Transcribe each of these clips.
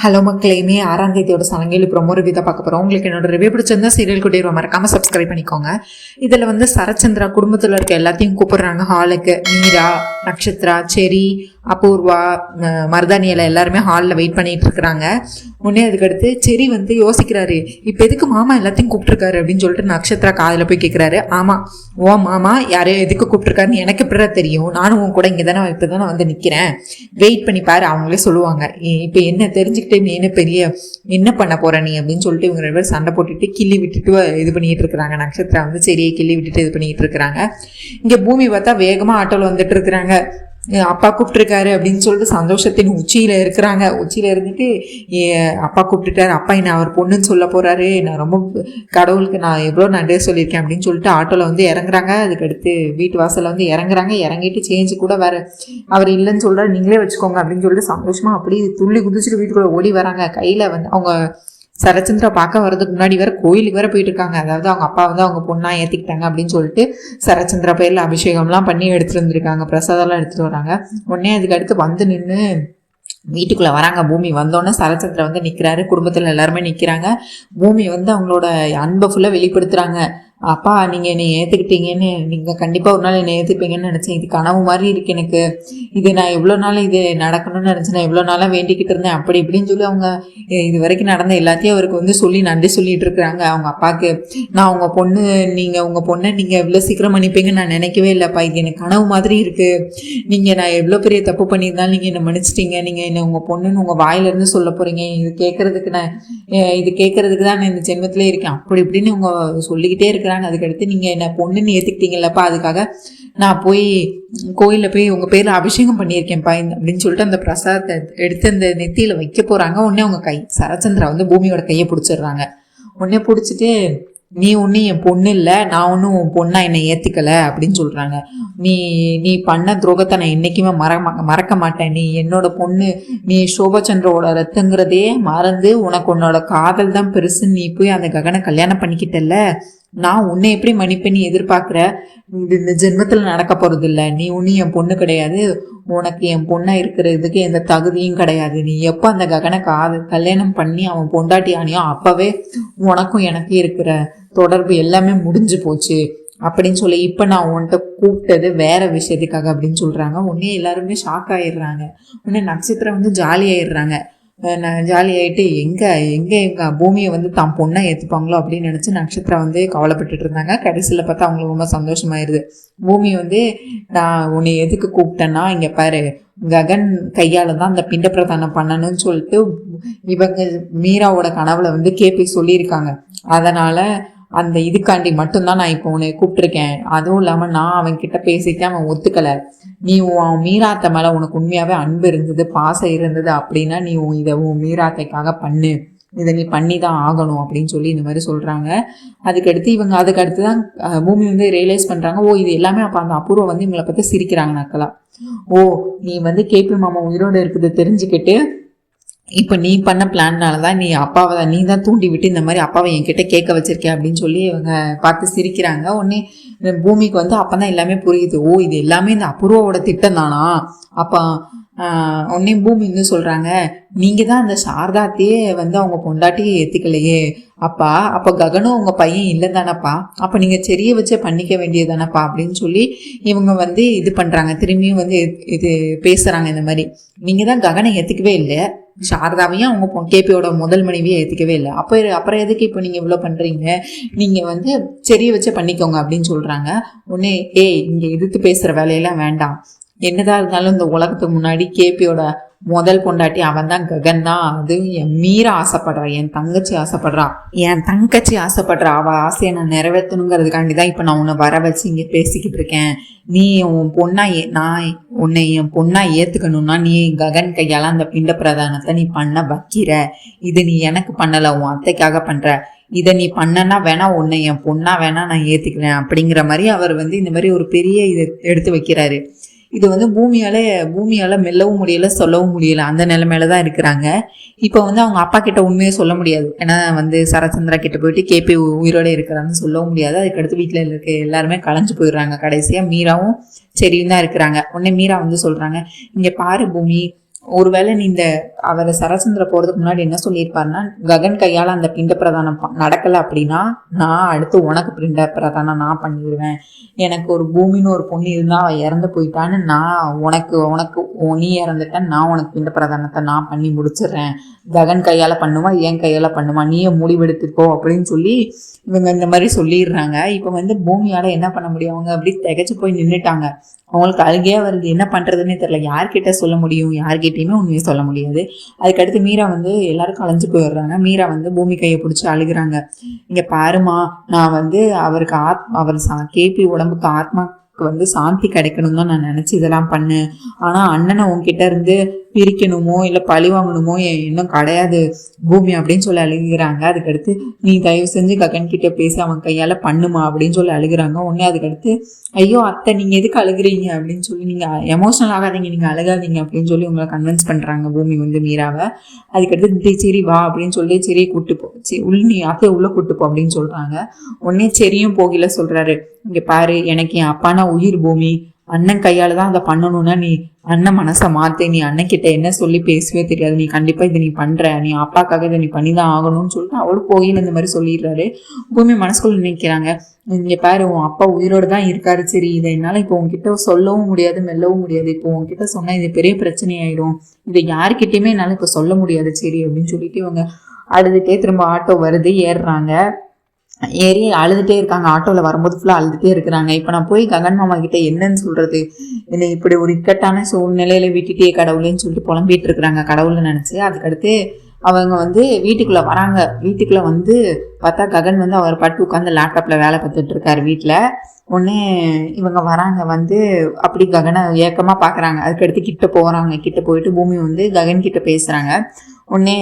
Hello மக்களே, மே 6ஆம் தேதியோட சலங்கையில் promo review தான் பார்க்க போகிறோம். உங்களுக்கு என்னோட ரிவ்யூ பிடிச்சிருந்தா சீரியல் கூட்டிடுவோம், மறக்காமல் சப்ஸ்கிரைப் பண்ணிக்கோங்க. இதில் வந்து சரச்சந்திரா குடும்பத்தில் இருக்க எல்லாத்தையும் கூப்பிடுறாங்க ஹாலுக்கு. மீரா, நட்சத்திரா, செரி, அபூர்வா, மருதானியில் எல்லாருமே ஹாலில் வெயிட் பண்ணிட்டு இருக்கிறாங்க. உடனே அதுக்கடுத்து செரி வந்து யோசிக்கிறாரு, இப்போ எதுக்கு மாமா எல்லாத்தையும் கூப்பிட்டுருக்காரு அப்படின்னு சொல்லிட்டு நட்சத்திரா காதில் போய் கேட்குறாரு. ஆமாம், ஓ மாமா யாரையோ எதுக்கு கூப்பிட்டுருக்காருன்னு எனக்கு எப்படி தெரியும்? நானும் உன் கூட இங்கே தானே இப்போ தானே வந்து நிற்கிறேன், வெயிட் பண்ணி பாரு, அவங்களே சொல்லுவாங்க. இப்போ என்ன தெரிஞ்சுக்கிட்டே நீ என்ன பெரிய என்ன பண்ண போற நீ அப்படின்னு சொல்லிட்டு இவங்க 2 பேரும் சண்டை போட்டுட்டு கிள்ளி விட்டுட்டு இது பண்ணிட்டு இருக்கிறாங்க. நட்சத்திரா வந்து சரியை கிள்ளி விட்டுட்டு இது பண்ணிட்டு இருக்கிறாங்க. இங்க பூமி பார்த்தா வேகமா ஆட்டோல வந்துட்டு இருக்கிறாங்க. அப்பா கூப்பிட்டுருக்காரு அப்படின்னு சொல்லிட்டு சந்தோஷத்தின் உச்சியில இருக்கிறாங்க. உச்சியில இருந்துட்டு அப்பா கூப்பிட்டுட்டாரு, அப்பா என்ன அவர் பொண்ணுன்னு சொல்ல போறாரு, நான் ரொம்ப கடவுளுக்கு நான் எவ்வளோ நன்றி சொல்லியிருக்கேன் அப்படின்னு சொல்லிட்டு ஆட்டோல வந்து இறங்குறாங்க. அதுக்கடுத்து வீட்டு வாசல்ல வந்து இறங்குறாங்க. இறங்கிட்டு சேஞ்சு கூட வேற அவர் இல்லைன்னு சொல்றாரு, நீங்களே வச்சுக்கோங்க அப்படின்னு சொல்லிட்டு சந்தோஷமா அப்படி துள்ளி குதிச்சுட்டு வீட்டுக்குள்ள ஓடி வராங்க. கையில வந்து அவங்க சரச்சந்திரா பார்க்க வர்றதுக்கு முன்னாடி வேற கோயிலுக்கு வேற போயிட்டு இருக்காங்க. அதாவது அவங்க அப்பா வந்து அவங்க பொண்ணா ஏத்திக்கிட்டாங்க அப்படின்னு சொல்லிட்டு சரச்சந்திரா பேர்ல அபிஷேகம்லாம் பண்ணி எடுத்துட்டு வந்திருக்காங்க, பிரசாதம்லாம் எடுத்துட்டு வராங்க. உடனே அதுக்கு அடுத்து வந்து நின்று வீட்டுக்குள்ள வராங்க. பூமி வந்தோடனே சரச்சந்திரா வந்து நிக்கிறாரு, குடும்பத்துல எல்லாருமே நிக்கிறாங்க. பூமி வந்து அவங்களோட அன்பை ஃபுல்லா வெளிப்படுத்துறாங்க. அப்பா நீங்க என்னை ஏத்துக்கிட்டீங்கன்னு, நீங்க கண்டிப்பா ஒரு நாள் என்னை ஏத்துப்பீங்கன்னு நினைச்சேன், இது கனவு மாதிரி இருக்கு எனக்கு, இது நான் எவ்வளவு நாள் இது நடக்கணும்னு நினைச்சேன், நான் எவ்வளவு நாளா வேண்டிக்கிட்டு இருந்தேன் அப்படி இப்படின்னு சொல்லி அவங்க இது வரைக்கும் நடந்த எல்லாத்தையும் அவருக்கு வந்து சொல்லி நன்றி சொல்லிட்டு இருக்கிறாங்க. அவங்க அப்பாவுக்கு, நான் உங்க பொண்ணு, நீங்க உங்க பொண்ணை நீங்க எவ்வளவு சீக்கிரம் மன்னிப்பீங்கன்னு நான் நினைக்கவே இல்லப்பா, இது எனக்கு கனவு மாதிரி இருக்கு, நீங்க நான் எவ்வளவு பெரிய தப்பு பண்ணியிருந்தாலும் நீங்க என்ன மன்னிச்சிட்டீங்க, நீங்க என்ன உங்க பொண்ணுன்னு உங்க வாயில இருந்து சொல்ல போறீங்க, இது கேட்கறதுக்கு தான் நான் இந்த ஜென்மத்திலே இருக்கேன் அப்படி இப்படின்னு அவங்க சொல்லிக்கிட்டே இருக்கிறாங்க. அதுக்கடுத்து நீங்க என்ன பொண்ணுன்னு ஏத்துக்கிட்டீங்கல்லப்பா, அதுக்காக நான் போய் கோயில போய் உங்க பேர்ல அபிஷேகம் பண்ணியிருக்கேன்ப்பா அப்படின்னு சொல்லிட்டு அந்த பிரசாதத்தை எடுத்து அந்த நெத்தியில வைக்க போறாங்க. உடனே அவங்க சரச்சந்திரா வந்து பூமியோட கையை பிடிச்சிடுறாங்க. உடனே பிடிச்சிட்டு, நீ ஒன்னும் என் பொண்ணு இல்லை, நான் ஒன்றும் உன் பொண்ணா என்னை ஏத்துக்கல அப்படின்னு சொல்றாங்க. நீ பண்ண துரோகத்தை நான் என்னைக்குமே மறக்க மாட்டேன், நீ என்னோட பொண்ணு, நீ சோபச்சந்திரோட ரத்தங்கிறதே மறந்து உனக்கு உன்னோட காதல் தான் பெருசுன்னு நீ போய் அந்த ககனை கல்யாணம் பண்ணிக்கிட்டல, நான் உன்னை எப்படி மன்னிப்பேன்னு எதிர்பார்க்குற, இந்த ஜென்மத்தில் நடக்க போறது இல்லை, நீ ஒன்றும் என் பொண்ணு கிடையாது, உனக்கு என் பொண்ணா இருக்கிறதுக்கு எந்த தகுதியும் கிடையாது, நீ எப்போ அந்த ககனை கல்யாணம் பண்ணி அவன் பொண்டாட்டி ஆனியோ அப்பவே உனக்கும் எனக்கு இருக்கிற தொடர்பு எல்லாமே முடிஞ்சு போச்சு அப்படின்னு சொல்லி, இப்போ நான் உன்கிட்ட கூப்பிட்டது வேற விஷயத்துக்காக அப்படின்னு சொல்றாங்க. உடனே எல்லாருமே ஷாக் ஆயிடுறாங்க. உடனே நட்சத்திரம் வந்து ஜாலி ஆயிடுறாங்க. ஜாலி ஆகிட்டு எங்க பூமியை வந்து தான் பொண்ணை ஏற்றுப்பாங்களோ அப்படின்னு நினச்சி நட்சத்திரா வந்து கவலைப்பட்டுட்டு இருந்தாங்க. கடைசியில் பார்த்தா அவங்களுக்கு ரொம்ப சந்தோஷமாயிருது. பூமி வந்து, நான் உன்னை எதுக்கு கூப்பிட்டேன்னா, இங்கே பாரு, ககன் கையால் தான் அந்த பிண்ட பிரதானம் பண்ணணும்னு சொல்லிட்டு இவங்க மீராவோட கனவுல வந்து கேபி சொல்லியிருக்காங்க. அதனால அந்த இதுக்காண்டி மட்டும்தான் நான் இப்போ உன்னை கூப்பிட்டுருக்கேன். அதுவும் இல்லாமல் நான் அவன்கிட்ட பேசிட்டேன், அவன் ஒத்துக்கலை, நீ உன் மீராத்தை மேலே உனக்கு உண்மையாகவே அன்பு இருந்தது, பாசம் இருந்தது அப்படின்னா நீ இதை உன் மீராத்தைக்காக பண்ணு, இதை நீ பண்ணி தான் ஆகணும் அப்படின்னு சொல்லி இந்த மாதிரி சொல்கிறாங்க. அதுக்கடுத்து தான் பூமி வந்து ரியலைஸ் பண்ணுறாங்க, ஓ இது எல்லாமே அப்போ அந்த அபூர்வம் வந்து இவங்களை பற்றி சிரிக்கிறாங்க நக்கலா. ஓ நீ வந்து கேபி மாமா உயிரோடு இருக்குது தெரிஞ்சுக்கிட்டு இப்போ நீ பண்ண பிளான்னால தான் நீ அப்பாவை நீ தான் தூண்டி விட்டு இந்த மாதிரி அப்பாவை என்கிட்ட கேட்க வச்சிருக்கேன் அப்படின்னு சொல்லி இவங்க பார்த்து சிரிக்கிறாங்க. உடனே பூமிக்கு வந்து அப்போ தான் எல்லாமே புரியுது, ஓ இது எல்லாமே இந்த அபூர்வோட திட்டம் தானா. அப்போ உடனே பூமி வந்து சொல்கிறாங்க, நீங்கள் தான் அந்த சாரதாத்தையே வந்து அவங்க பொண்டாட்டியே ஏற்றுக்கலையே அப்போ ககனும் உங்கள் பையன் இல்லை தானப்பா, அப்போ நீங்கள் செடியை வச்சே பண்ணிக்க வேண்டியதானப்பா அப்படின்னு சொல்லி இவங்க வந்து இது பண்ணுறாங்க. திரும்பியும் வந்து இது பேசுகிறாங்க. இந்த மாதிரி நீங்கள் தான் ககனை ஏற்றுக்கவே இல்லை, சாரதாவையும் அவங்க கேபியோட முதல் மனைவியை ஏற்றுக்கவே இல்லை, அப்புறம் எதுக்கு இப்போ நீங்கள் இவ்வளோ பண்ணுறீங்க, நீங்கள் வந்து செடியை வச்சே பண்ணிக்கோங்க அப்படின்னு சொல்கிறாங்க. உடனே இங்கே எதிர்த்து பேசுகிற வேலையெல்லாம் வேண்டாம், என்னதான் இருந்தாலும் இந்த உலகத்துக்கு முன்னாடி கேபியோட முதல் பொண்டாட்டி அவன் தான், ககன் தான், அது என் மீரா ஆசைப்படுறா, என் தங்கச்சி ஆசைப்படுறா, அவள் ஆசையை நான் நிறைவேற்றணுங்கிறதுக்காண்டி தான் இப்போ நான் உன்னை வர வச்சு இங்கே பேசிக்கிட்டு இருக்கேன். நீ உன் பொண்ணா நான் உன்னை என் பொண்ணா ஏற்றுக்கணும்னா நீ ககன் கையால் அந்த பிண்ட பிரதானத்தை நீ பண்ண வைக்கிற, இது நீ எனக்கு பண்ணலை, உன் அத்தைக்காக பண்ணுற, இதை நீ பண்ணனா வேணா உன்னை என் பொண்ணா வேணா நான் ஏற்றுக்கிறேன் அப்படிங்கிற மாதிரி அவர் வந்து இந்த மாதிரி ஒரு பெரிய இதை எடுத்து வைக்கிறாரு. இது வந்து பூமியால மெல்லவும் முடியல, சொல்லவும் முடியல, அந்த நிலைமையில தான் இருக்கிறாங்க. இப்போ வந்து அவங்க அப்பா கிட்ட உண்மையை சொல்ல முடியாது, ஏன்னா வந்து சரச்சந்திரா கிட்ட போயிட்டு கேபி உயிரோட இருக்கிறான்னு சொல்லவும் முடியாது. அதுக்கடுத்து வீட்டில் இருக்க எல்லாருமே கலைஞ்சு போயிடுறாங்க. கடைசியா மீராவும் சரியும் தான் இருக்கிறாங்க. உடனே மீரா வந்து சொல்றாங்க, இங்க பாரு பூமி, ஒருவேளை நீ இந்த அவரை சரச்சந்திர போறதுக்கு முன்னாடி என்ன சொல்லியிருப்பாருன்னா, ககன் கையால அந்த பிண்ட பிரதானம் நடக்கல அப்படின்னா நான் அடுத்து உனக்கு பிண்ட பிரதானம் நான் பண்ணிடுவேன். எனக்கு ஒரு பூமின்னு ஒரு பொண்ணு இருந்தா அவ இறந்து போயிட்டான்னு நான் உனக்கு நீ இறந்துட்ட, நான் உனக்கு பிண்ட பிரதானத்தை நான் பண்ணி முடிச்சிடுறேன். ககன் கையால பண்ணுமா என் கையால பண்ணுமா நீயே முடிவெடுத்துக்கோ அப்படின்னு சொல்லி இவங்க இந்த மாதிரி சொல்லிடுறாங்க. இப்போ வந்து பூமியால என்ன பண்ண முடியும், அவங்க அப்படி திகைச்சு போய் நின்றுட்டாங்க. அவங்களுக்கு அழுகையா வருது, என்ன பண்றதுன்னே தெரியல. யார்கிட்ட சொல்ல முடியும், யார்கிட்டயுமே உண்மையை சொல்ல முடியாது. அதுக்கடுத்து மீரா வந்து எல்லாரும் கலைஞ்சு போயிடுறாங்க. மீரா வந்து பூமி கையை பிடிச்சி அழுகுறாங்க. இங்க பாருமா, நான் வந்து அவருக்கு அவர் கேபி உடம்புக்கு ஆத்மாக்கு வந்து சாந்தி கிடைக்கணும் தான் நான் நினைச்சு இதெல்லாம் பண்ணேன். ஆனா அண்ணனை உன்கிட்ட இருந்து பிரிக்கணுமோ இல்ல பழி வாங்கணுமோ இன்னும் கிடையாது பூமி அப்படின்னு சொல்லி அழுகிறாங்க. அதுக்கடுத்து நீ தயவு செஞ்சு ககன் கிட்ட பேசி அவன் கையால பண்ணுமா அப்படின்னு சொல்லி அழுகிறாங்க. உடனே அதுக்கடுத்து ஐயோ அத்தை நீங்க எதுக்கு அழுகுறீங்க அப்படின்னு சொல்லி, நீங்க எமோஷனல் ஆகாதீங்க, நீங்க அழுகாதீங்க அப்படின்னு சொல்லி உங்களை கன்வின்ஸ் பண்றாங்க பூமி வந்து மீராவை. அதுக்கடுத்து சரி வா அப்படின்னு சொல்லி சரியை கூட்டு போ, நீ அத்தை உள்ள கூட்டு போ அப்படின்னு சொல்றாங்க. உடனே சரியும் போகல சொல்றாரு, இங்க பாரு எனக்கு என் அப்பானா உயிர் பூமி, அண்ணன் கையால தான் அதை பண்ணணும்னா நீ அண்ணன் மனசை மாத்து, நீ அண்ணன் கிட்ட என்ன சொல்லி பேசவே தெரியாது, நீ கண்டிப்பா இதை நீ பண்ற, நீ அப்பாக்காக இதை நீ பண்ணிதான் ஆகணும்னு சொல்லிட்டு அவளும் போகையில இந்த மாதிரி சொல்லிடுறாரு. பூமி மனசுக்குள்ள நினைக்கிறாங்க, இங்க பாரு உன் அப்பா உயிரோடு தான் இருக்காரு, சரி இதை என்னால இப்போ உன்கிட்ட சொல்லவும் முடியாது மெல்லவும் முடியாது, இப்போ உன்கிட்ட சொன்னா இது பெரிய பிரச்சனை ஆயிடும், இதை யாருக்கிட்டையுமே என்னால இப்போ சொல்ல முடியாது சரி அப்படின்னு சொல்லிட்டு இவங்க அழுதுட்டே திரும்ப ஆட்டோ வருது ஏறுறாங்க. ஏறி அழுதுகிட்டே இருக்காங்க. ஆட்டோவில் வரும்போது ஃபுல்லாக அழுதுகிட்டே இருக்கிறாங்க. இப்போ நான் போய் ககன் மாமா கிட்ட என்னன்னு சொல்கிறது, என்னை இப்படி ஒரு இக்கட்டான சூழ்நிலையில விட்டுட்டே கடவுளேன்னு சொல்லிட்டு புலம்பிட்டு இருக்கிறாங்க கடவுள்னு நினச்சி. அதுக்கடுத்து அவங்க வந்து வீட்டுக்குள்ளே வராங்க. வீட்டுக்குள்ளே வந்து பார்த்தா ககன் வந்து அவர் பாட்டு உட்காந்து லேப்டாப்பில் வேலை பார்த்துட்டு இருக்காரு வீட்டில். ஒன்று இவங்க வராங்க, வந்து அப்படி ககனை ஏக்கமாக பார்க்குறாங்க. அதுக்கடுத்து கிட்ட போகிறாங்க. கிட்ட போயிட்டு பூமி வந்து ககன் கிட்ட பேசுகிறாங்க. உடனே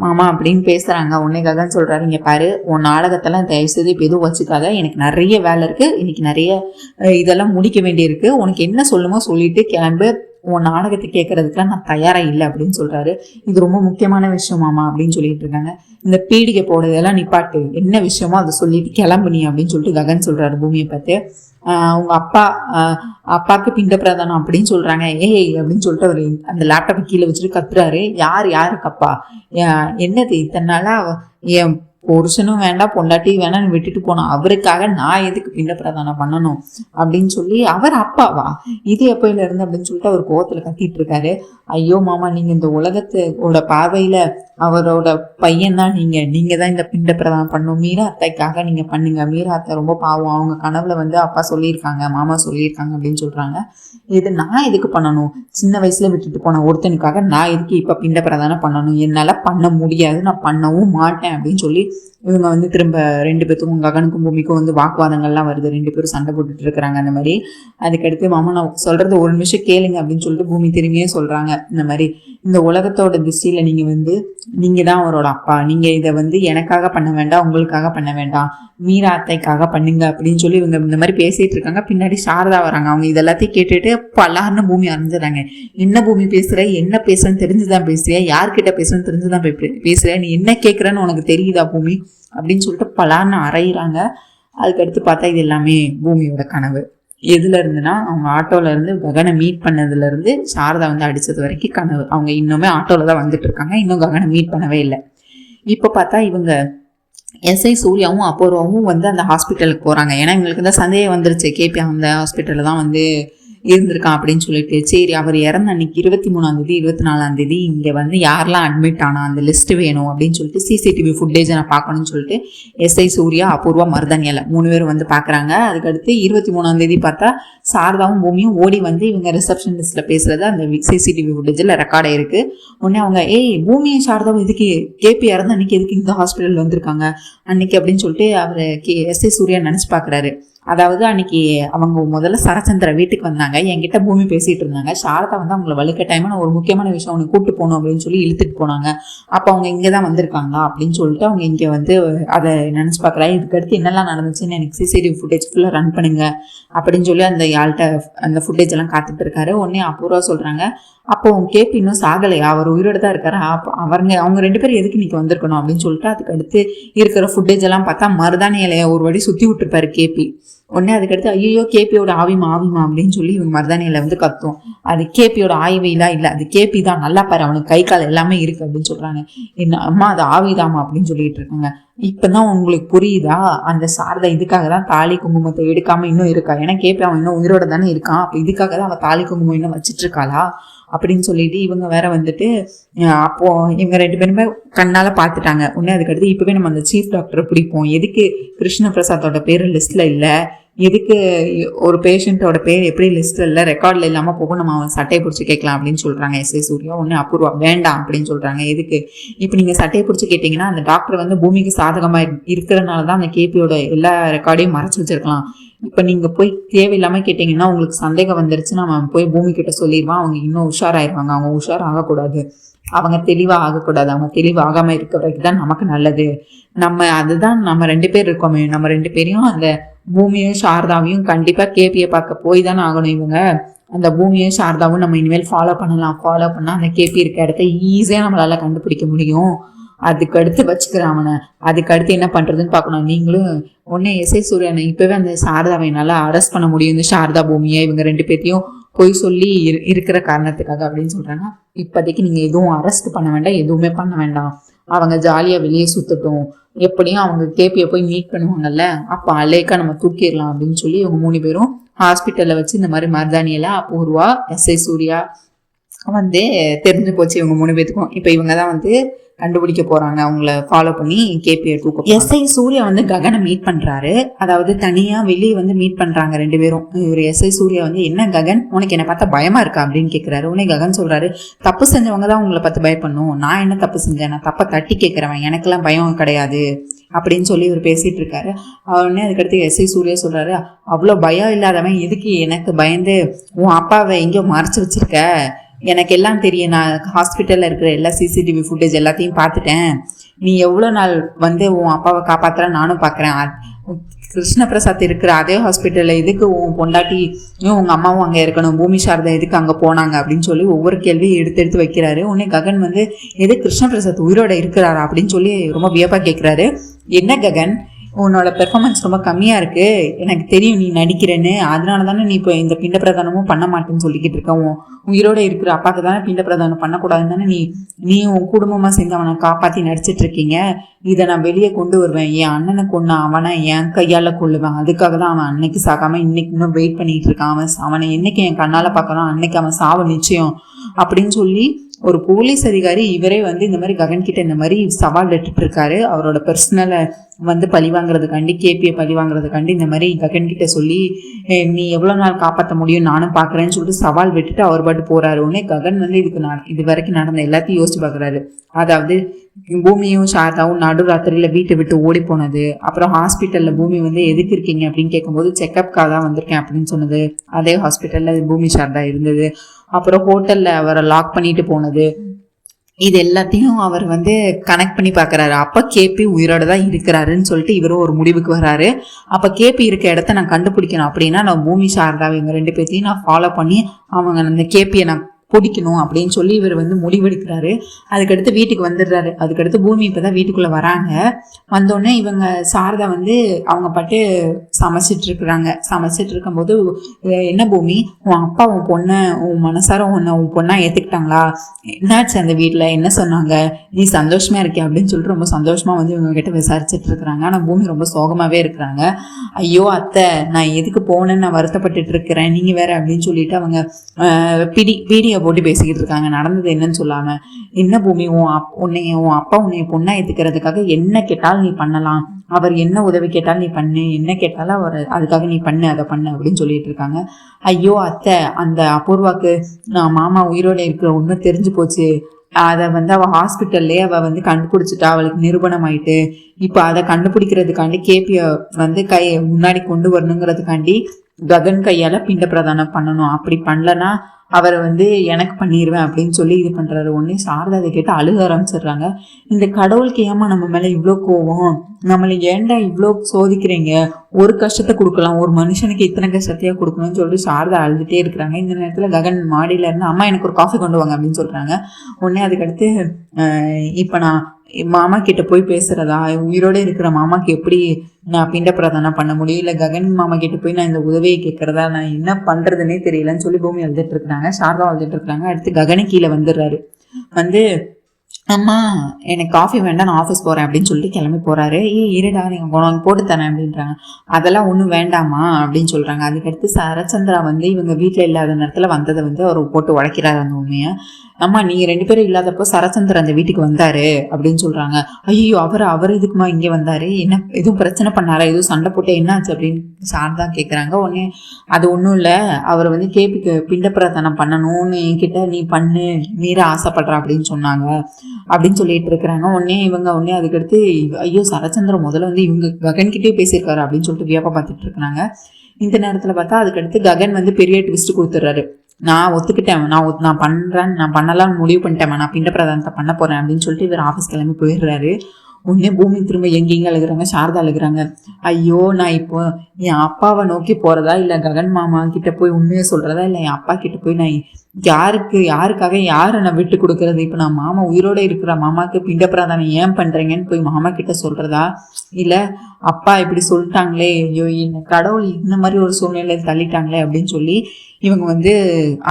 மாமா அப்படின்னு பேசுகிறாங்க. உடனே ககன் சொல்கிறாரு, இங்கே பாரு உன் நாடகத்தெல்லாம் தயவுசெய்து இப்போ எதுவும் வச்சுக்காத, எனக்கு நிறைய வேலை இருக்குது, இன்னைக்கு நிறைய இதெல்லாம் முடிக்க வேண்டியிருக்கு, உனக்கு என்ன சொல்லுமோ சொல்லிட்டு கிளம்பு, உன் நாடகத்தை கேட்கறதுக்குலாம் நான் தயாராக இல்லை அப்படின்னு சொல்கிறாரு. இது ரொம்ப முக்கியமான விஷயம் மாமா அப்படின்னு சொல்லிட்டு இருக்காங்க. இந்த பீடிகை போடுறதெல்லாம் நிப்பாட்டு, என்ன விஷயமோ அதை சொல்லிட்டு கிளம்புனி அப்படின்னு சொல்லிட்டு ககன் சொல்கிறாரு பூமியை பார்த்து. உங்க அப்பாவுக்கு பிண்ட பிரதானம் அப்படின்னு சொல்றாங்க. ஏய் அப்படின்னு சொல்லிட்டு அவர் அந்த லேப்டாப்பை கீழே வச்சுட்டு கத்துறாரு. யாருக்கு அப்பா, என்னது இத்தனை நாளா என் புருஷனும் வேண்டாம் பொண்டாட்டியும் வேணாம்னு விட்டுட்டு போனோம், அவருக்காக நான் எதுக்கு பிண்ட பிரதானம் பண்ணணும் அப்படின்னு சொல்லி, அவர் அப்பாவா இது எப்பயில இருந்து அப்படின்னு சொல்லிட்டு அவர் கோவத்துல கத்திட்டு இருக்காரு. ஐயோ மாமா, நீங்க இந்த உலகத்தோட பார்வையில அவரோட பையன் தான் நீங்க தான் இந்த பிண்ட பிரதானம் பண்ணணும், மீரா அத்தைக்காக நீங்க பண்ணுங்க, மீரா அத்தை ரொம்ப பாவம், அவங்க கனவுல வந்து அப்பா சொல்லியிருக்காங்க மாமா சொல்லியிருக்காங்க அப்படின்னு சொல்றாங்க. இது நான் எதுக்கு பண்ணணும், சின்ன வயசுல விட்டுட்டு போன ஒருத்தனுக்காக நான் எதுக்கு இப்ப பிண்ட பிரதானம் பண்ணணும், என்னால பண்ண முடியாது, நான் பண்ணவும் மாட்டேன் அப்படின்னு சொல்லி இவங்க வந்து திரும்ப ரெண்டு பேத்துக்கும் ககனுக்கும் பூமிக்கும் வந்து வாக்குவாதங்கள்லாம் வருது. ரெண்டு பேரும் சண்டை போட்டுட்டு இருக்கிறாங்க அந்த மாதிரி. அதுக்கடுத்து மாமா நான் சொல்றது ஒரு நிமிஷம் கேளுங்க அப்படின்னு சொல்லிட்டு பூமி திரும்பியே சொல்றாங்க, இந்த மாதிரி இந்த உலகத்தோட திருஷ்டியில நீங்க தான் அவரோட அப்பா, நீங்க இதை வந்து எனக்காக பண்ண வேண்டாம், உங்களுக்காக பண்ண வேண்டாம், மீரா அத்தைக்காக பண்ணுங்க அப்படின்னு சொல்லி இவங்க இந்த மாதிரி பேசிட்டு இருக்காங்க. பின்னாடி சாரதா வராங்க. அவங்க இதெல்லாத்தையும் கேட்டுட்டு பல்லாருன்னு பூமி அறிஞ்சிடறாங்க. என்ன பூமி பேசுற, என்ன பேசுறேன்னு தெரிஞ்சுதான் பேசுறியா, யார்கிட்ட பேசுறேன்னு தெரிஞ்சுதான் பேசுறியா, நீ என்ன கேட்கறன்னு உனக்கு தெரியுதா பூமி அப்படின்னு சொல்லிட்டு பலான்னு அரைகிறாங்க. அதுக்கடுத்து பார்த்தா இது எல்லாமே பூமியோட கனவு. எதுல இருந்துன்னா அவங்க ஆட்டோல இருந்து ககனை மீட் பண்ணதுல இருந்து சாரதா வந்து அடிச்சது வரைக்கும் கனவு. அவங்க இன்னுமே ஆட்டோல தான் வந்துட்டு இருக்காங்க, இன்னும் ககனை மீட் பண்ணவே இல்லை. இப்ப பார்த்தா இவங்க எஸ்ஐ சூர்யாவும் அபூர்வாவும் வந்து அந்த ஹாஸ்பிட்டலுக்கு போறாங்க. ஏன்னா இவங்களுக்கு தான் சந்தேகம் வந்துருச்சு, கேபி அந்த ஹாஸ்பிட்டல்ல தான் வந்து இருந்திருக்கான் அப்படின்னு சொல்லிட்டு. சரி அவர் இறந்த அன்னைக்கு 23ஆம் தேதி 24ஆம் தேதி இங்கே வந்து யாரெல்லாம் அட்மிட் ஆனா அந்த லிஸ்ட் வேணும் அப்படின்னு சொல்லிட்டு சிசிடிவி ஃபுட்டேஜை நான் பார்க்கணும்னு சொல்லிட்டு எஸ்ஐ சூர்யா அபூர்வா மருதன்யால 3 பேரும் வந்து பார்க்குறாங்க. அதுக்கடுத்து 23ஆம் தேதி பார்த்தா சாரதாவும் பூமியும் ஓடி வந்து இவங்க ரிசப்ஷனிஸ்ட்ல பேசுறது அந்த சிசிடிவி ஃபுட்டேஜில் ரெக்கார்ட் ஆயிருக்கு. உடனே அவங்க பூமியும் சாரதாவும் இதுக்கு கேபி இறந்த அன்னைக்கு எதுக்கு இந்த ஹாஸ்பிட்டல் வந்திருக்காங்க அன்னைக்கு அப்படின்னு சொல்லிட்டு அவர் எஸ்ஐ சூர்யா நினச்சி பார்க்குறாரு. அதாவது அன்னைக்கு அவங்க முதல்ல சரச்சந்திர வீட்டுக்கு வந்தாங்க, என்கிட்ட பூமி பேசிட்டு இருந்தாங்க. சாரதா வந்து அவங்களை வலுக்க டைம்னு ஒரு முக்கியமான விஷயம் அவனுக்கு கூப்பிட்டு போகணும் அப்படின்னு சொல்லி இழுத்துட்டு போனாங்க. அப்போ அவங்க இங்கே தான் வந்திருக்காங்களா அப்படின்னு சொல்லிட்டு அவங்க இங்கே வந்து அதை நினச்சி பார்க்குறாங்க. இதுக்கடுத்து என்னெல்லாம் நடந்துச்சுன்னு எனக்கு சிசிடிவி ஃபுட்டேஜ் ஃபுல்லாக ரன் பண்ணுங்க அப்படின்னு சொல்லி அந்த ஆள்கிட்ட அந்த ஃபுட்டேஜ் எல்லாம் காத்துட்டு இருக்காரு. உடனே அபூர்வா சொல்றாங்க, அப்போ கேபி இன்னும் சாகலையா, அவர் உயிரோடு தான் இருக்காரு, அவங்க 2 பேரும் எதுக்கு இன்னைக்கு வந்திருக்கணும் அப்படின்னு சொல்லிட்டு அதுக்கு அடுத்து இருக்கிற ஃபுட்டேஜ் எல்லாம் பார்த்தா மருதாணி இலைய ஒரு வாட்டி சுற்றி விட்டுருப்பாரு கேபி. உடனே அதுக்கடுத்து ஐயோ கேபியோட ஆவிமா அப்படின்னு சொல்லி இவங்க மருதானியில வந்து கத்தும். அது கேபியோட ஆவிலாம் இல்லை, அது கேபி தான், நல்லா பாரு அவனுக்கு கை கால் எல்லாமே இருக்கு அப்படின்னு சொல்றாங்க. என்ன அம்மா அது ஆவிதாமா அப்படின்னு சொல்லிட்டு இருக்காங்க. இப்பதான் உங்களுக்கு புரியுதா, அந்த சாரதா இதுக்காக தான் தாலி குங்குமத்தை எடுக்காம இன்னும் இருக்கா? ஏன்னா கேபி அவன் இன்னும் உயிரோட தானே இருக்கான், அப்ப இதுக்காக தான் அவன் தாலி குங்குமம் இன்னும் வச்சிட்டு இருக்காளா அப்படின்னு சொல்லிட்டு இவங்க வேற வந்துட்டு அப்போ இவங்க 2 பேருமே கண்ணால பாத்துட்டாங்க. உடனே அதுக்கடுத்து இப்பவே நம்ம அந்த சீஃப் டாக்டரை பிடிப்போம், எதுக்கு கிருஷ்ண பிரசாத்தோட பேரு லிஸ்ட்ல இல்ல, எதுக்கு ஒரு பேஷண்டோட பேர் எப்படி லிஸ்ட்ல இல்ல ரெக்கார்ட்ல இல்லாம போகும், நம்ம அவன் சட்டையை பிடிச்சி கேட்கலாம் அப்படின்னு சொல்றாங்க எஸ்ஐ சூர்யா. ஒன்னு அபூர்வா வேண்டாம் அப்படின்னு சொல்றாங்க. எதுக்கு இப்ப நீங்க சட்டையை பிடிச்சி கேட்டீங்கன்னா அந்த டாக்டர் வந்து பூமிக்கு சாதகமா இருக்கிறதுனாலதான் அந்த கேபியோட எல்லா ரெக்கார்டையும் மறைச்சு வச்சிருக்கலாம். இப்ப நீங்க போய் தேவையில்லாம கேட்டீங்கன்னா உங்களுக்கு சந்தேகம் வந்துருச்சுன்னா அவன் போய் பூமி கிட்ட சொல்லிடுவான், அவங்க இன்னும் உஷாராயிருவாங்க. அவங்க உஷார் ஆகக்கூடாது, அவங்க தெளிவா ஆகக்கூடாது. அவங்க தெளிவாகாம இருக்க வரைக்கும் தான் நமக்கு நல்லது. அதுதான் நம்ம 2 பேர் இருக்கோமே, நம்ம 2 பேரையும் அந்த பூமியும் சாரதாவையும் கண்டிப்பா கேபியை பார்க்க போய் தானே ஆகணும். இவங்க அந்த பூமியும் சாரதாவும் நம்ம இனிமேல் ஃபாலோ பண்ணலாம். ஃபாலோ பண்ணா அந்த கேபி இருக்க இடத்த ஈஸியா நம்மளால கண்டுபிடிக்க முடியும். அதுக்கு அடுத்து வச்சுக்கிறேன் அவனை, அதுக்கு அடுத்து என்ன பண்றதுன்னு பார்க்கணும். நீங்களும் ஒன்னே எஸ்ஐ சூர்யானை இப்பவே அந்த சாரதாவை நல்லா அரெஸ்ட் பண்ண முடியும், இந்த சாரதா பூமியை இவங்க 2 பேர்த்தையும் போய் சொல்லி இருக்கிற காரணத்துக்காக அப்படின்னு சொல்றாங்க. இப்போதைக்கு நீங்க எதுவும் அரெஸ்ட் பண்ண வேண்டாம், எதுவுமே பண்ண வேண்டாம், அவங்க ஜாலியா வெளியே சுத்தட்டும், எப்படியும் அவங்க கேபியை போய் மீட் பண்ணுவாங்கல்ல, அப்ப அலேக்கா நம்ம தூக்கிடலாம் அப்படின்னு சொல்லி இவங்க 3 பேரும் ஹாஸ்பிட்டல்ல வச்சு இந்த மாதிரி மருதானியெல்லாம் அபூர்வா எஸ்ஐ சூர்யா வந்து தெரிஞ்சு போச்சு இவங்க 3 பேத்துக்கும். இப்ப இவங்கதான் வந்து கண்டுபிடிக்க போறாங்க, அவங்கள ஃபாலோ பண்ணி கேபியை தூக்க. எஸ்ஐ சூர்யா வந்து ககனை மீட் பண்றாரு, அதாவது தனியா வெளியே வந்து மீட் பண்றாங்க 2 பேரும். இவர் எஸ்ஐ சூர்யா வந்து என்ன ககன் உனக்கு என்ன பார்த்தா பயமா இருக்கா அப்படின்னு கேட்கிறாரு. உடனே ககன் சொல்றாரு, தப்பு செஞ்சவங்க தான் உங்களை பார்த்து பயப்படணும், நான் என்ன தப்பு செஞ்சேன், நான் தப்பை தட்டி கேட்கிறவன், எனக்கெல்லாம் பயம் கிடையாது அப்படின்னு சொல்லி இவர் பேசிட்டு இருக்காரு. உடனே அதுக்கடுத்து எஸ்ஐ சூர்யா சொல்றாரு, அவ்வளோ பயம் இல்லாதவன் எதுக்கு எனக்கு பயந்து உன் அப்பாவை எங்கேயோ மறைச்சு வச்சிருக்க, எனக்கு எல்லாம் தெரியும், நான் ஹாஸ்பிட்டல்ல இருக்கிற எல்லா சிசிடிவி ஃபுட்டேஜ் எல்லாத்தையும் பார்த்துட்டேன், நீ எவ்வளோ நாள் வந்து உன் அப்பாவை காப்பாத்துற நானும் பார்க்குறேன், கிருஷ்ண பிரசாத் இருக்கிற அதே ஹாஸ்பிட்டல்ல எதுக்கு உன் பொண்டாட்டியும் உங்க அம்மாவும் அங்கே இருக்கணும், பூமி சாரதா எதுக்கு அங்கே போனாங்க அப்படின்னு சொல்லி ஒவ்வொரு கேள்வியும் எடுத்து வைக்கிறாரு. உடனே ககன் வந்து எது கிருஷ்ண பிரசாத் உயிரோட இருக்கிறாரா அப்படின்னு சொல்லி ரொம்ப வியப்பா கேட்கிறாரு. என்ன ககன் உன்னோட பெர்ஃபார்மன்ஸ் ரொம்ப கம்மியா இருக்கு, எனக்கு தெரியும் நீ நடிக்கிறேன்னு, அதனால தானே நீ இப்போ இந்த பிண்ட பிரதானமும் பண்ண மாட்டேன்னு சொல்லிக்கிட்டு இருக்க, உயிரோட இருக்கிற அப்பாக்கு தானே பிண்ட பிரதானம் பண்ணக்கூடாதுன்னு தானே நீ உன் குடும்பமா சேர்ந்து அவனை காப்பாத்தி நடிச்சிட்டு இருக்கீங்க, இதை நான் வெளியே கொண்டு வருவேன், என் அண்ணனை கொண்டு அவனை என் கையால கொள்ளுவேன், அதுக்காக தான் அவன் அன்னைக்கு சாகாம இன்னைக்கு இன்னும் வெயிட் பண்ணிட்டு இருக்கான், அவனை என்னைக்கு என் கண்ணால பார்க்கறான் அன்னைக்கு அவன் சாவு நிச்சயம் அப்படின்னு சொல்லி ஒரு போலீஸ் அதிகாரி இவரே வந்து இந்த மாதிரி ககன் கிட்ட இந்த மாதிரி சவால் விட்டுட்டு இருக்காரு. அவரோட பர்சனலை வந்து பழி வாங்குறதுக்காண்டி, கேபியை பழி வாங்குறதுக்காண்டி இந்த மாதிரி ககன் கிட்ட சொல்லி நீ எவ்வளவு நாள் காப்பாற்ற முடியும் நானும் பாக்குறேன்னு சொல்லிட்டு சவால் விட்டுட்டு அவர் பாட்டு போறாரு. உடனே ககன் வந்து இது வரைக்கும் நடந்த எல்லாத்தையும் யோசிச்சு பாக்குறாரு. அதாவது பூமியும் சாரதாவும் நடுராத்திரியில வீட்டை விட்டு ஓடி போனது, அப்புறம் ஹாஸ்பிட்டல்ல பூமி வந்து எதுக்கு இருக்கீங்க அப்படின்னு கேட்கும்போது செக்அப்காக தான் வந்திருக்கேன் அப்படின்னு சொன்னது, அதே ஹாஸ்பிட்டல்ல பூமி சாரதா இருந்தது, அப்புறம் ஹோட்டல்ல அவரை லாக் பண்ணிட்டு போனது, இது எல்லாத்தையும் அவர் வந்து கனெக்ட் பண்ணி பாக்குறாரு. அப்ப கேபி உயிரோட தான் இருக்கிறாருன்னு சொல்லிட்டு இவரும் ஒரு முடிவுக்கு வர்றாரு. அப்ப கேபி இருக்க இடத்த நான் கண்டுபிடிக்கணும் அப்படின்னா நான் பூமி சாரதாவை இவங்க 2 பேர்த்தையும் நான் ஃபாலோ பண்ணி அவங்க அந்த கேபியை நான் பிடிக்கணும் அப்படின்னு சொல்லி இவர் வந்து முடிவெடுக்கிறாரு. அதுக்கடுத்து வீட்டுக்கு வந்துடுறாரு. அதுக்கடுத்து பூமி இப்பதான் வீட்டுக்குள்ள வராங்க. வந்தோடனே இவங்க சாரதா வந்து அவங்க பாட்டு சமைச்சிட்டு இருக்கிறாங்க. சமைச்சிட்டு இருக்கும்போது என்ன பூமி உன் அப்பா உன் பொண்ணை உன் மனசார உன் பொண்ணா ஏத்துக்கிட்டாங்களா, என்னாச்சு அந்த வீட்டுல, என்ன சொன்னாங்க, நீ சந்தோஷமா இருக்கியா அப்படின்னு சொல்லிட்டு ரொம்ப சந்தோஷமா வந்து இவங்க கிட்ட விசாரிச்சுட்டு இருக்கிறாங்க. ஆனா பூமி ரொம்ப சோகமாவே இருக்கிறாங்க. ஐயோ அத்தை நான் எதுக்கு போனேன்னு நான் வருத்தப்பட்டுட்டு இருக்கிறேன், நீங்க வேற அப்படின்னு சொல்லிட்டு அவங்க வீடியோ போட்டு பேசிக்கிட்டு இருக்காங்க. நடந்தது என்னன்னு சொல்லாம, என்ன பூமி உன் அப்பா உன்னைய பொண்ணா ஏத்துக்கிறதுக்காக என்ன கேட்டாலும் நீ பண்ணலாம், அவர் என்ன உதவி கேட்டாலும் நீ பண்ணு, என்ன கேட்டாலும் அவர் அதுக்காக நீ பண்ணு, அதை பண்ணு அப்படின்னு சொல்லிட்டு இருக்காங்க. ஐயோ அத்தை அந்த அபூர்வாக்கு நான் மாமா உயிரோட இருக்கிற உண்மை தெரிஞ்சு போச்சு, அதை வந்து அவள் ஹாஸ்பிட்டல்லே அவள் வந்து கண்டுபிடிச்சிட்டா, அவளுக்கு நிரூபணம் ஆயிட்டு, இப்போ அதை கண்டுபிடிக்கிறதுக்காண்டி கேபிய வந்து முன்னாடி கொண்டு வரணுங்கிறதுக்காண்டி ககன் கையால பிண்ட பிரதானம் பண்ணணும், அப்படி பண்ணலன்னா அவரை வந்து எனக்கு பண்ணிடுவேன் அப்படின்னு சொல்லி இது பண்றாரு. உடனே சாரதா அதை கேட்டு அழுக ஆரம்பிச்சிடுறாங்க. இந்த கடவுளுக்கு ஏமா நம்ம மேல இவ்வளோ கோவம், நம்மளை ஏன்டா இவ்வளோ சோதிக்கிறீங்க, ஒரு கஷ்டத்தை கொடுக்கலாம், ஒரு மனுஷனுக்கு இத்தனை கஷ்டத்தையே கொடுக்கணும்னு சொல்லிட்டு சாரதா அழுதுகிட்டே இருக்கிறாங்க. இந்த நேரத்தில் ககன் மாடியில இருந்து அம்மா எனக்கு ஒரு காஃபி கொண்டு வாங்க அப்படின்னு சொல்கிறாங்க. உடனே அதுக்கடுத்து இப்போ நான் மாமா கிட்ட போய் பேசுறதா, உயிரோட இருக்கிற மாமாக்கு எப்படி நான் பிண்ட பிரதானம் பண்ண முடியும், இல்லை ககன் மாமா கிட்ட போய் நான் இந்த உதவியை கேட்கறதா, நான் என்ன பண்றதுன்னே தெரியலன்னு சொல்லி பூமி அழுதுட்டு இருக்கிறாங்க. சாரதா அழுதுட்டு இருக்கிறாங்க. அடுத்து ககனு கீழே வந்துடுறாரு. வந்து அம்மா எனக்கு காஃபி வேண்டாம், நான் ஆஃபீஸ் போகிறேன் அப்படின்னு சொல்லிட்டு கிளம்பி போகிறாரு. இருடா நீங்கள் போட்டு தரேன் அப்படின்றாங்க. அதெல்லாம் ஒன்றும் வேண்டாமா அப்படின்னு சொல்கிறாங்க. அதுக்கடுத்து சரச்சந்திரா வந்து இவங்க வீட்டில் இல்லாத நேரத்தில் வந்ததை வந்து அவர் போட்டு உடைக்கிறாரு அந்த உண்மையை. அம்மா நீங்கள் 2 பேரும் இல்லாதப்போ சரச்சந்திரன் அந்த வீட்டுக்கு வந்தாரு அப்படின்னு சொல்கிறாங்க. ஐயோ அவர் இதுக்குமா இங்கே வந்தாரு, என்ன எதுவும் பிரச்சனை பண்ணாரா, எதுவும் சண்டை போட்டு என்னாச்சு அப்படின்னு சாரதா கேட்குறாங்க. உடனே அது ஒன்றும் இல்லை, அவர் வந்து கேபிக்கு பிண்ட பிரதானம் பண்ணணும்னு என்கிட்ட நீ பண்ணு மீற ஆசைப்படுறா அப்படின்னு சொன்னாங்க அப்படின்னு சொல்லிட்டு இருக்கிறாங்க. உடனே அதுக்கடுத்து ஐயோ சரச்சந்திரன் முதல்ல வந்து இவங்க ககன்கிட்டே பேசியிருக்காரு அப்படின்னு சொல்லிட்டு வியப்பா பார்த்துட்டு இருக்கிறாங்க. இந்த நேரத்தில் பார்த்தா அதுக்கடுத்து ககன் வந்து பெரிய ட்விஸ்ட் கொடுத்துட்றாரு. நான் ஒத்துக்கிட்டேன், நான் பண்ணலாம்னு முடிவு பண்ணிட்டேன், நான் பிண்ட பிரதானத்தை பண்ண போறேன் அப்படின்னு சொல்லிட்டு இவர் ஆஃபீஸ் கிளம்பி போயிடுறாரு. உடனே பூமி திரும்ப எங்கெங்க அழுகுறாங்க, சாரதா அழுகுறாங்க. ஐயோ நான் இப்போ என் அப்பாவை நோக்கி போறதா, இல்லை ககன் மாமா கிட்ட போய் உண்மையை சொல்றதா, இல்லை என் அப்பா கிட்ட போய் நான் யாருக்காக யாரை நான் விட்டு கொடுக்கறது, இப்போ நான் மாமா உயிரோட இருக்கிற மாமாவுக்கு பிண்ட பிரதானம் ஏன் பண்றீங்கன்னு போய் மாமா கிட்ட சொல்றதா, இல்லை அப்பா இப்படி சொல்லிட்டாங்களே, ஐயோ என்ன கடவுள் இந்த மாதிரி ஒரு சூழ்நிலை தள்ளிட்டாங்களே அப்படின்னு சொல்லி இவங்க வந்து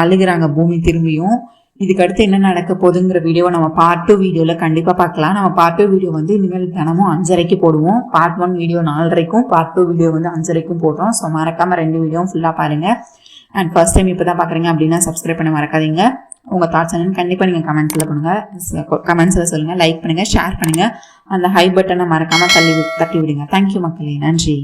அழுகுறாங்க பூமி திரும்பியும். இதுக்கு அடுத்து என்ன நடக்க போகுதுங்கிற வீடியோவை நம்ம பார்ட் 2 வீடியோவில் கண்டிப்பாக பார்க்கலாம். நம்ம பார்ட் 2 வீடியோ வந்து இனிமேல் தினமும் 5:30 போடுவோம். பார்ட் 1 வீடியோ 4:30க்கும், பார்ட் 2 வீடியோ வந்து 5:30க்கும் போடுறோம். ஸோ மறக்காமல் 2 வீடியோவும் ஃபுல்லாக பாருங்கள். அண்ட் ஃபர்ஸ்ட் டைம் இப்போ தான் பார்க்குறீங்க அப்படின்னா சப்ஸ்கிரைப் பண்ண மறக்காதீங்க. உங்கள் தாட்ஸ் என்னன்னு கண்டிப்பாக நீங்கள் கமெண்ட்ஸில் சொல்லுங்கள், லைக் பண்ணுங்கள், ஷேர் பண்ணுங்கள், அந்த ஹை பட்டனை மறக்காமல் தட்டி விடுங்க. தேங்க்யூ மக்களே, நன்றி.